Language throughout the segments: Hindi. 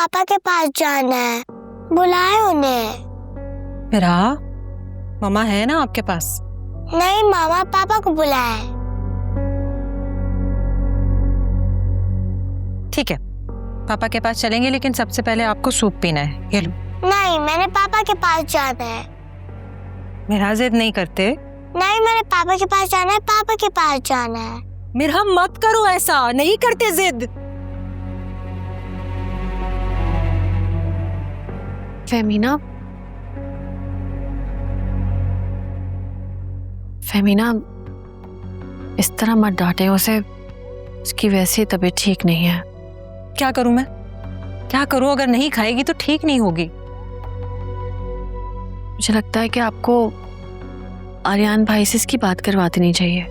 पापा के पास जाना है, बुलाए उन्हें। मेरा मामा है ना आपके पास? नहीं मामा, पापा को बुलाए। ठीक है, पापा के पास चलेंगे, लेकिन सबसे पहले आपको सूप पीना है। ये लो। नहीं, मैंने पापा के पास जाना है। मेरा जिद नहीं करते। नहीं, मैंने पापा के पास जाना है, पापा के पास जाना है। मेरा मत करो ऐसा, नहीं करते जिद। फेमिना, फेमिना, इस तरह मत डांटे उसे, उसकी वैसी तबीयत ठीक नहीं है। क्या करूं मैं? क्या करूं? अगर नहीं खाएगी तो ठीक नहीं होगी। मुझे लगता है कि आपको आर्यन भाई से इसकी बात करवा देनी चाहिए।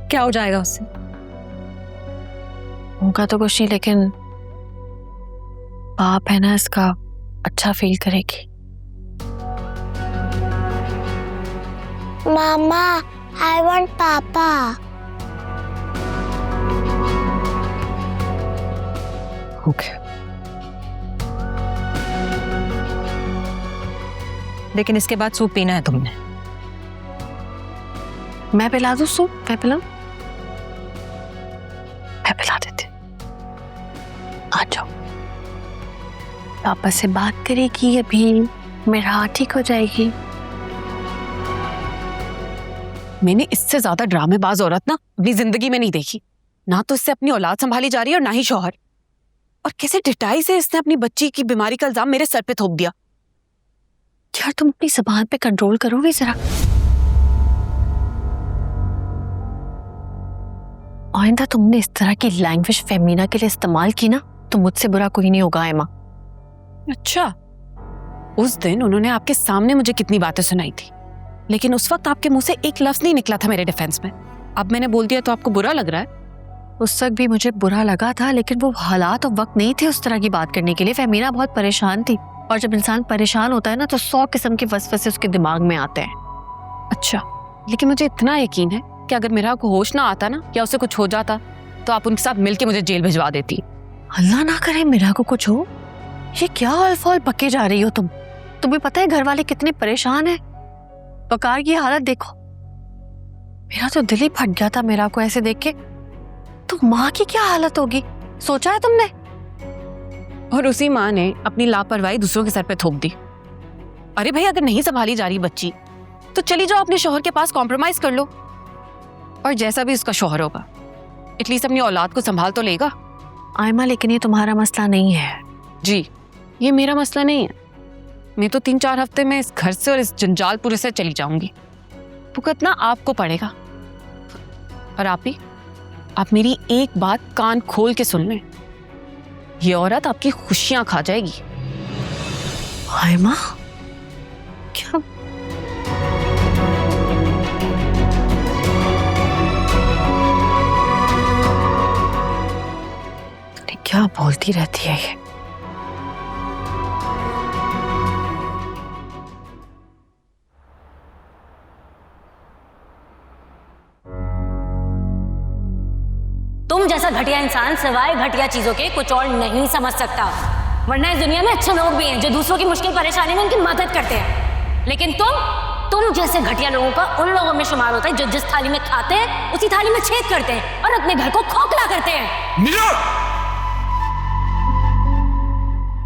क्या हो जाएगा उससे? होगा तो कुछ नहीं, लेकिन बाप है ना, इसका अच्छा फील करेगी। मामा, आई वांट पापा। ओके। लेकिन इसके बाद सूप पीना है तुमने। मैं पिला दूं सूप? मैं पिलाऊं? मैं पिला देती। आ जाओ, पापा से बात करेगी अभी, मेरा हाथ ठीक हो जाएगी। मैंने इससे ज्यादा ड्रामेबाज औरत ना अपनी जिंदगी में नहीं देखी। ना तो इससे अपनी औलाद संभाली जा रही है और ना ही शौहर। और कैसे ढिठाई से इसने अपनी बच्ची की बीमारी का इल्जाम मेरे सर पे थोप दिया। यार तुम अपनी जबान पे कंट्रोल करोगे जरा? आइंदा तुमने इस तरह की लैंग्वेज फेमिना के लिए इस्तेमाल की ना, तो मुझसे बुरा कोई नहीं होगा एमा। अच्छा, उस दिन उन्होंने आपके सामने मुझे कितनी बातें सुनाई थी, लेकिन उस वक्त आपके मुंह से एक लफ्ज नहीं निकला था मेरे डिफेंस में। अब मैंने बोल दिया तो आपको बुरा लग रहा है? उस वक्त भी मुझे बुरा लगा था, लेकिन वो हालात और वक्त नहीं थे उस तरह की बात करने के लिए। फेमिना बहुत परेशान थी, और जब इंसान परेशान होता है ना, तो 100 किस्म के वसवसे उसके दिमाग में आते हैं। अच्छा, लेकिन मुझे इतना यकीन है कि अगर मेरा को होश ना आता ना, या उसे कुछ हो जाता, तो आप उनके साथ मिलके मुझे जेल भिजवा देती। अल्लाह ना करे मेरा को कुछ हो। ये क्या अल्फाल पके जा रही हो तुम? तुम्हें पता है घर वाले कितने परेशान हैं? बकार की हालत देखो, मेरा तो दिल ही फट गया था मेरा को ऐसे देख के। तो माँ की क्या हालत होगी, सोचा है तुमने? और उसी माँ ने अपनी लापरवाही दूसरों के सर पे थोप दी। अरे भाई, अगर नहीं संभाली जा रही बच्ची, तो चली जाओ अपने शौहर के पास, कॉम्प्रोमाइज कर लो। और जैसा भी उसका शौहर होगा, एटलीस्ट अपनी औलाद को संभाल तो लेगा। आयमा, लेकिन ये तुम्हारा मसला नहीं है। जी, ये मेरा मसला नहीं है। मैं तो 3-4 हफ्ते में इस घर से और इस जंजालपुर से चली जाऊंगी। भुगतना आपको पड़ेगा। और आप मेरी एक बात कान खोल के सुन लें, ये औरत आपकी खुशियां खा जाएगी। आयमा, क्या? क्या बोलती रहती है ये? तुम जैसा घटिया इंसान सिवाय घटिया चीजों के कुछ और नहीं समझ सकता। वरना इस दुनिया में अच्छे लोग भी हैं जो दूसरों की मुश्किल परेशानी में उनकी मदद करते हैं, लेकिन तुम जैसे घटिया लोगों का उन लोगों में शुमार होता है जो जिस थाली में खाते हैं उसी थाली में छेद करते हैं और अपने घर को खोखला करते हैं।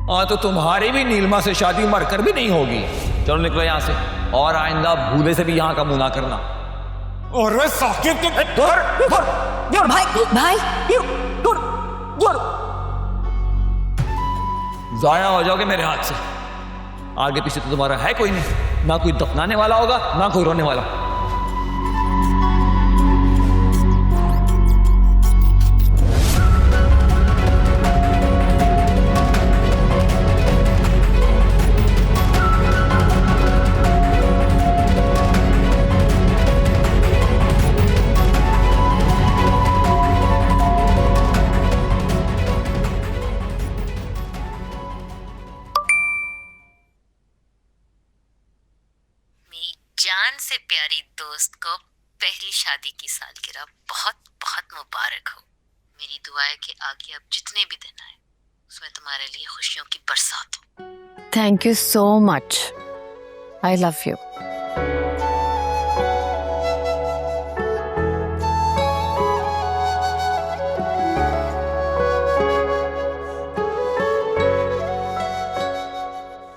हाँ, तो तुम्हारी भी नीलमा से शादी मरकर भी नहीं होगी। चलो निकलो यहाँ से, और आइंदा भूले से भी यहाँ का मुंह ना करना। और वे साकिब के भाई जाया हो जाओगे मेरे हाथ से। आगे पीछे तो तुम्हारा है कोई नहीं, ना कोई दफनाने वाला होगा ना कोई रोने वाला। जान से प्यारी दोस्त को पहली शादी की सालगिरह बहुत बहुत मुबारक हो। मेरी दुआ है कि आगे अब जितने भी दिन आए उसमें तुम्हारे लिए खुशियों की बरसात हो। Thank you so much, I love you.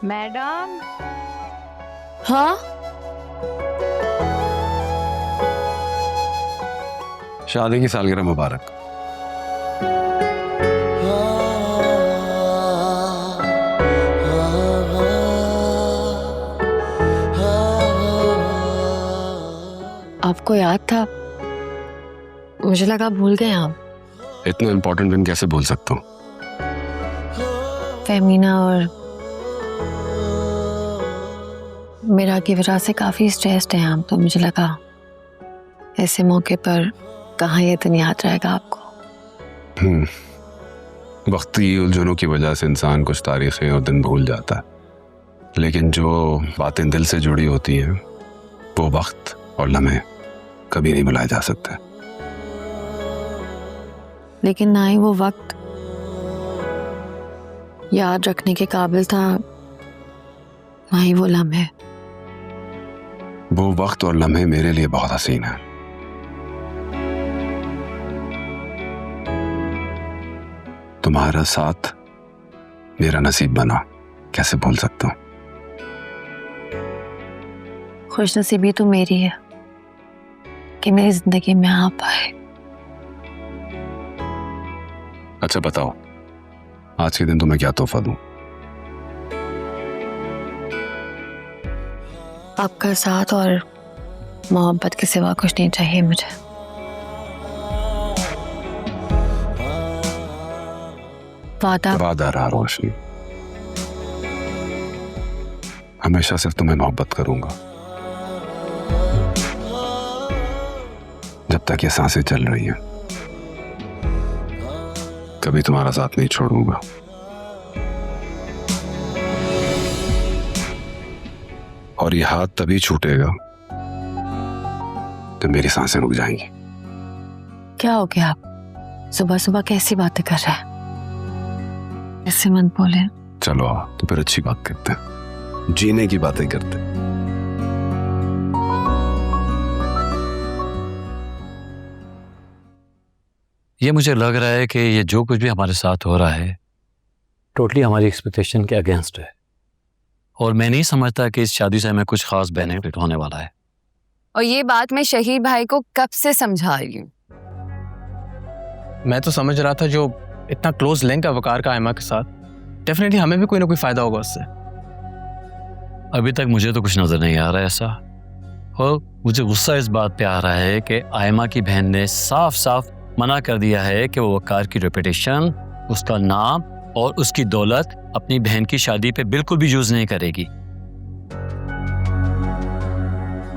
Madam, हाँ, शादी की सालगिरह मुबारक। आपको याद था? मुझे लगा भूल गए आप। इतना इम्पोर्टेंट दिन कैसे भूल सकता हूँ? फेमिना और मेरा की वजह से काफी स्ट्रेस्ड हैं आप, तो मुझे लगा ऐसे मौके पर कहाँ ये दिन याद रहेगा आपको। वक्ती उलझनों की वजह से इंसान कुछ तारीखें और दिन भूल जाता है, लेकिन जो बातें दिल से जुड़ी होती हैं वो वक्त और लम्हे कभी नहीं भुलाए जा सकते। लेकिन ना ही वो वक्त याद रखने के काबिल था, ना ही वो लम्हे। वो वक्त और लम्हे मेरे लिए बहुत हसीन है। तुम्हारा साथ मेरा नसीब बना, कैसे भूल सकता हूँ? खुशनसीबी तो मेरी है कि मेरी जिंदगी में आप आए। अच्छा बताओ, आज के दिन तुम्हें क्या तोहफा दूं? आपका साथ और मोहब्बत के सिवा कुछ नहीं चाहिए मुझे। वादा रहा रोशनी, हमेशा सिर्फ तुम्हें मोहब्बत करूंगा जब तक ये सांसें चल रही हैं। कभी तुम्हारा साथ नहीं छोड़ूंगा। और ये हाथ तभी छूटेगा जब मेरी सांसें रुक जाएंगी। क्या हो गया आप? सुबह सुबह कैसी बातें कर रहे हैं? ऐसे मत बोले। चलो आओ तो फिर अच्छी बात करते हैं, जीने की बातें करते हैं। ये मुझे लग रहा है कि ये जो कुछ भी हमारे साथ हो रहा है टोटली हमारी एक्सपेक्टेशन के अगेंस्ट है, और मैं नहीं समझता कि इस शादी से हमें कुछ खास बेनिफिट होने वाला है। और ये बात मैं शहीद भाई को कब से समझा रही हूँ। मैं तो समझ रहा था जो इतना क्लोज लिंक है वकार का आयमा के साथ, डेफिनेटली हमें भी कोई ना कोई फायदा होगा उससे। अभी तक मुझे तो कुछ नजर नहीं आ रहा है ऐसा, और मुझे गुस्सा इस बात पे आ रहा है कि आयमा की बहन ने साफ साफ मना कर दिया है कि वो वकार की रेपुटेशन, उसका नाम और उसकी दौलत अपनी बहन की शादी पे बिल्कुल भी यूज नहीं करेगी।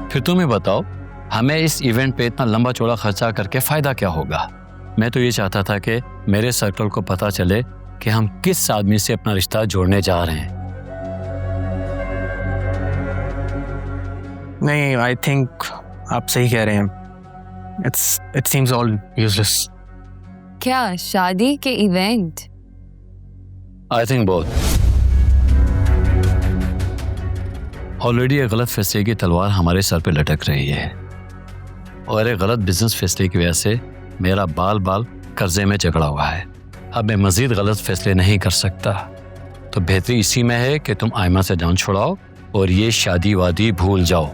फिर तुम्हें बताओ, हमें इस इवेंट पे इतना लंबा चौड़ा खर्चा करके फायदा क्या होगा? मैं तो ये चाहता था कि मेरे सर्कल को पता चले कि हम किस आदमी से अपना रिश्ता जोड़ने जा रहे हैं। नहीं, आई थिंक आप सही कह रहे हैं। It seems all useless. क्या शादी के event? I think both. Already एक गलत फैसले की तलवार हमारे सर पे लटक रही है, और एक गलत बिजनेस फैसले की वजह से मेरा बाल बाल कर्जे में जकड़ा हुआ है। अब मैं मजीद गलत फैसले नहीं कर सकता, तो बेहतरी इसी में है कि तुम आयमा से जान छुड़ाओ और ये शादी वादी भूल जाओ।